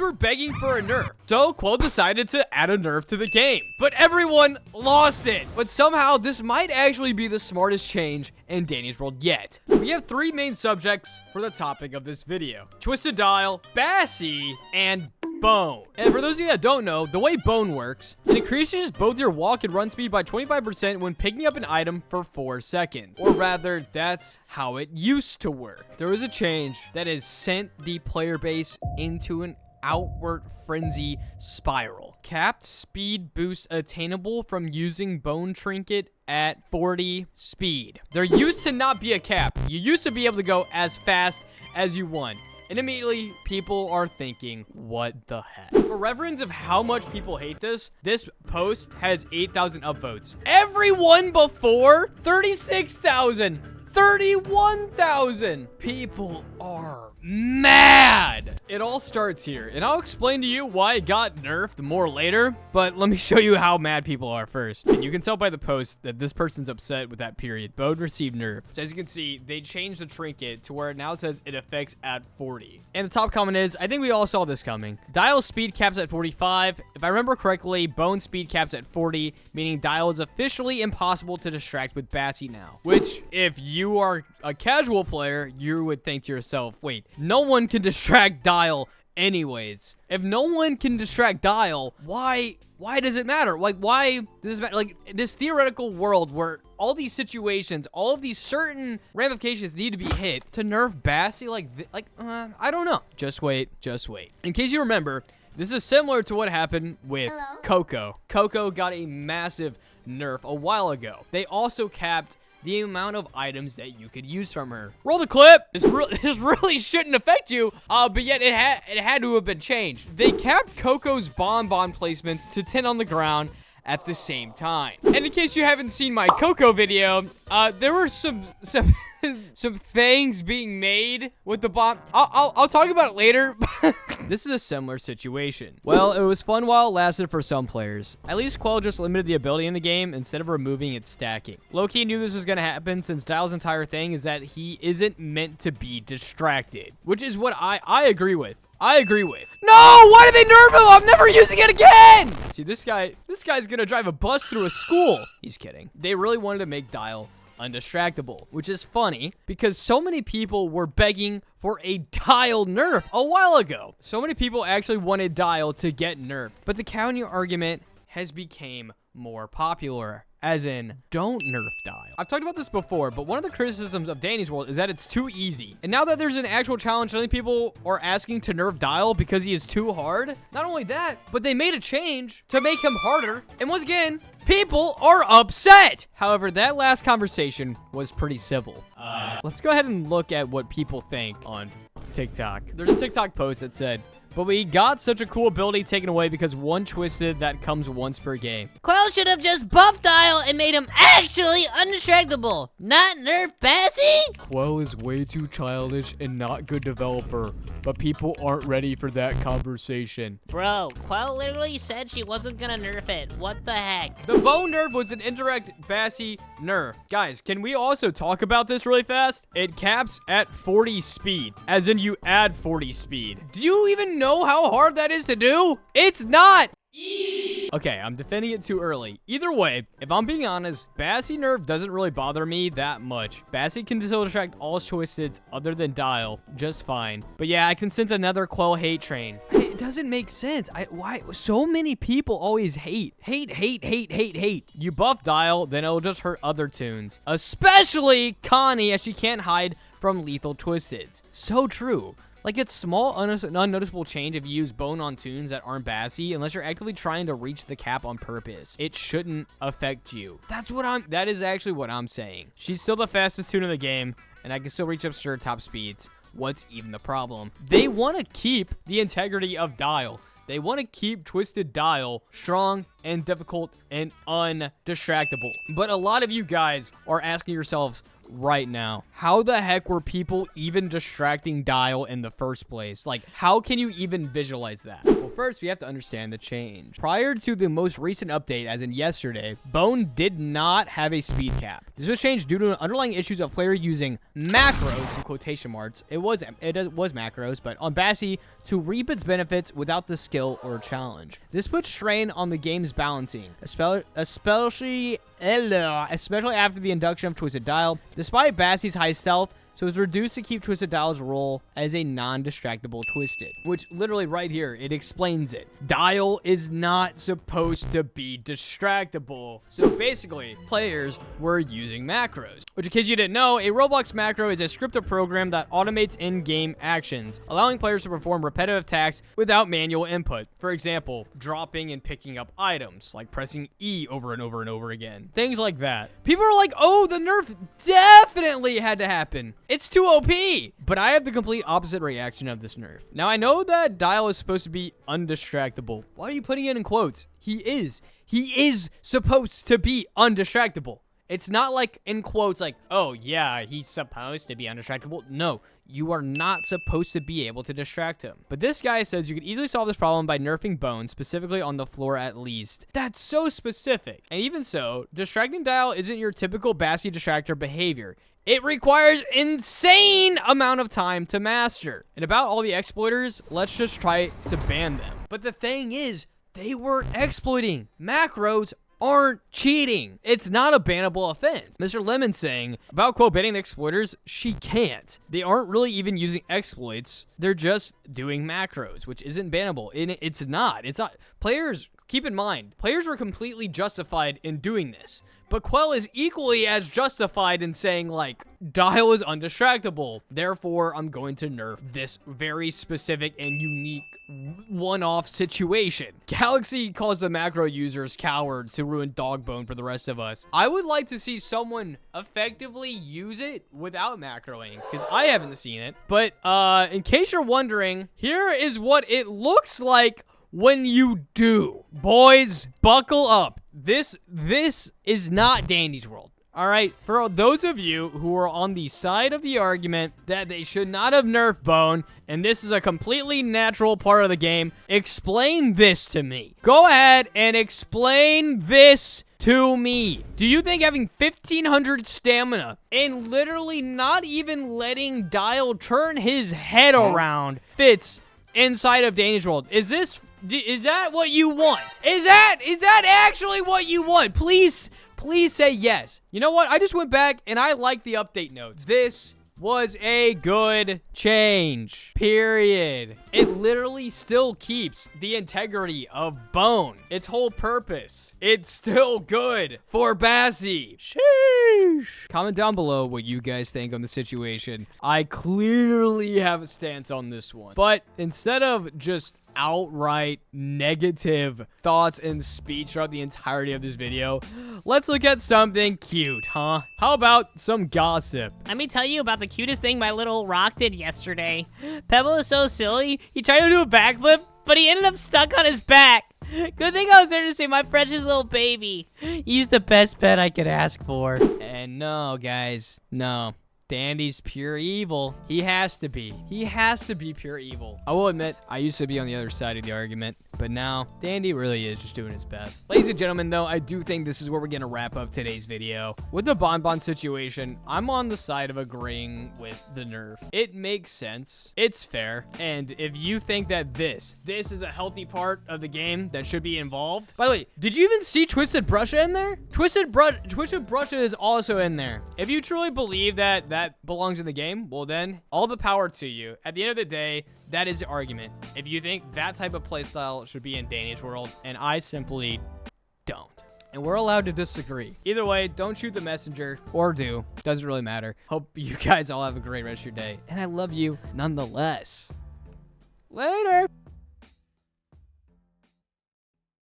were begging for a nerf. So Quell decided to add a nerf to the game, but everyone lost it. But somehow this might actually be the smartest change in Danny's World yet. We have 3 main subjects for the topic of this video: Twisted Dial, Bassie, and Bone. And for those of you that don't know, the way Bone works, it increases both your walk and run speed by 25% when picking up an item for 4 seconds. Or rather, that's how it used to work. There was a change that has sent the player base into an outward frenzy spiral. Capped speed boost attainable from using Bone Trinket at 40 speed. There used to not be a cap. You used to be able to go as fast as you want. And immediately, people are thinking, what the heck? For reference of how much people hate this post has 8,000 upvotes. Everyone before, 36,000, 31,000. People are mad. It all starts here, and I'll explain to you why it got nerfed more later, but let me show you how mad people are first. And you can tell by the post that this person's upset with that period. Bone received nerf. So as you can see, they changed the trinket to where now it says it affects at 40. And the top comment is, I think we all saw this coming. Dial speed caps at 45. If I remember correctly, Bone speed caps at 40, meaning Dial is officially impossible to distract with Bassie now. Which, if you are a casual player, you would think to yourself, wait, no one can distract Dial anyways. If no one can distract Dial, why does it matter? Like, why does it matter? Like, this theoretical world where all these situations, all of these certain ramifications need to be hit to nerf Bassie, I don't know. Just wait. In case you remember, this is similar to what happened with Coco. Coco got a massive nerf a while ago. They also capped the amount of items that you could use from her. Roll the clip. This really shouldn't affect you, but yet it had to have been changed. They capped Coco's bonbon placements to 10 on the ground at the same time. And in case you haven't seen my Coco video, there were some things being made with the bomb. I'll talk about it later. This is a similar situation. Well, it was fun while it lasted for some players. At least Quell just limited the ability in the game instead of removing its stacking. Low-key knew this was going to happen since Dial's entire thing is that he isn't meant to be distracted, which is what I agree with. No, why did they nerf him? I'm never using it again. See, this guy's gonna drive a bus through a school. He's kidding. They really wanted to make Dial undistractable, which is funny because so many people were begging for a Dial nerf a while ago. So many people actually wanted Dial to get nerfed, but the counter argument has become more popular. As in, don't nerf Dial. I've talked about this before, but one of the criticisms of Danny's World is that it's too easy. And now that there's an actual challenge, suddenly people are asking to nerf Dial because he is too hard. Not only that, but they made a change to make him harder. And once again, people are upset. However, that last conversation was pretty civil. Let's go ahead and look at what people think on TikTok. There's a TikTok post that said, but we got such a cool ability taken away because one twisted that comes once per game. Quell should have just buffed Dial and made him actually undistractable, not nerf Bassie. Quell is way too childish and not good developer, but people aren't ready for that conversation. Bro, Quell literally said she wasn't gonna nerf it. What the heck? The Bone nerf was an indirect Bassie nerf. Guys, can we also talk about this really fast? It caps at 40 speed, as in you add 40 speed. Do you even know how hard that is to do? It's not easy. Okay, I'm defending it too early. Either way, if I'm being honest, Bassie nerf doesn't really bother me that much. Bassie can still distract all twisteds other than Dial just fine. But yeah, I can sense another Quell hate train. It doesn't make sense. Why so many people always hate? You buff Dial, then it'll just hurt other tunes, especially Connie, as she can't hide from lethal twisteds. So true. Like, it's small, unnoticeable change if you use Bone on tunes that aren't Bassie, unless you're actively trying to reach the cap on purpose. It shouldn't affect you. That is actually what I'm saying. She's still the fastest tune in the game, and I can still reach absurd top speeds. What's even the problem? They want to keep the integrity of Dial. They want to keep Twisted Dial strong and difficult and undistractable. But a lot of you guys are asking yourselves right now, how the heck were people even distracting Dial in the first place? Like, how can you even visualize that? Well, first, we have to understand the change. Prior to the most recent update, as in yesterday, Bone did not have a speed cap. This was changed due to underlying issues of player using macros, in quotation marks. It was macros, but on Bassie to reap its benefits without the skill or challenge. This puts strain on the game's balancing, especially after the induction of Twisted Dial. Despite Bassie's high stealth, so it's reduced to keep Twisted Dial's role as a non-distractable Twisted, which literally right here, it explains it. Dial is not supposed to be distractible. So basically, players were using macros, which in case you didn't know, a Roblox macro is a scripted program that automates in-game actions, allowing players to perform repetitive tasks without manual input. For example, dropping and picking up items, like pressing E over and over and over again. Things like that. People are like, oh, the nerf definitely had to happen. It's too OP. But I have the complete opposite reaction of this nerf. Now, I know that Dial is supposed to be undistractable. Why are you putting it in quotes? He is. He is supposed to be undistractable. It's not like in quotes like, oh, yeah, he's supposed to be undistractable. No, you are not supposed to be able to distract him. But this guy says you could easily solve this problem by nerfing Bone, specifically on the floor at least. That's so specific. And even so, distracting Dial isn't your typical Bassie distractor behavior. It requires insane amount of time to master. And about all the exploiters, let's just try to ban them. But the thing is, they were exploiting. Macros aren't cheating. It's not a bannable offense. Mr. Lemon saying about quote banning the exploiters, she can't. They aren't really even using exploits. They're just doing macros, which isn't bannable. It's not. Players, keep in mind, players were completely justified in doing this. But Quell is equally as justified in saying, like, Dial is undistractable. Therefore, I'm going to nerf this very specific and unique one-off situation. Galaxy calls the macro users cowards who ruin Dogbone for the rest of us. I would like to see someone effectively use it without macroing, because I haven't seen it. But in case you're wondering, here is what it looks like when you do. Boys, buckle up. This is not Dandy's World. All right, for those of you who are on the side of the argument that they should not have nerfed Bone, and this is a completely natural part of the game, explain this to me. Go ahead and explain this to me. Do you think having 1,500 stamina and literally not even letting Dial turn his head around fits inside of Dandy's World? Is that what you want? Is that actually what you want? Please say yes. You know what? I just went back and I like the update notes. This was a good change. Period. It literally still keeps the integrity of Bone. Its whole purpose. It's still good for Bassie. Sheesh. Comment down below what you guys think on the situation. I clearly have a stance on this one. But instead of just outright negative thoughts and speech throughout the entirety of this video, let's look at something cute, huh? How about some gossip? Let me tell you about the cutest thing my little rock did yesterday. Pebble is so silly. He tried to do a backflip, but he ended up stuck on his back. Good thing I was there to see my precious little baby. He's the best pet I could ask for. And no, guys, no. Dandy's pure evil. He has to be. He has to be pure evil. I will admit, I used to be on the other side of the argument, but now Dandy really is just doing his best. Ladies and gentlemen, though, I do think this is where we're going to wrap up today's video. With the Bonbon situation, I'm on the side of agreeing with the nerf. It makes sense. It's fair. And if you think that this is a healthy part of the game that should be involved. By the way, did you even see Twisted Brusha in there? Twisted Brusha is also in there. If you truly believe that belongs in the game, well then, all the power to you. At the end of the day, that is the argument. If you think that type of playstyle should be in Dandy's World, and I simply don't. And we're allowed to disagree. Either way, don't shoot the messenger, or do. Doesn't really matter. Hope you guys all have a great rest of your day. And I love you nonetheless. Later!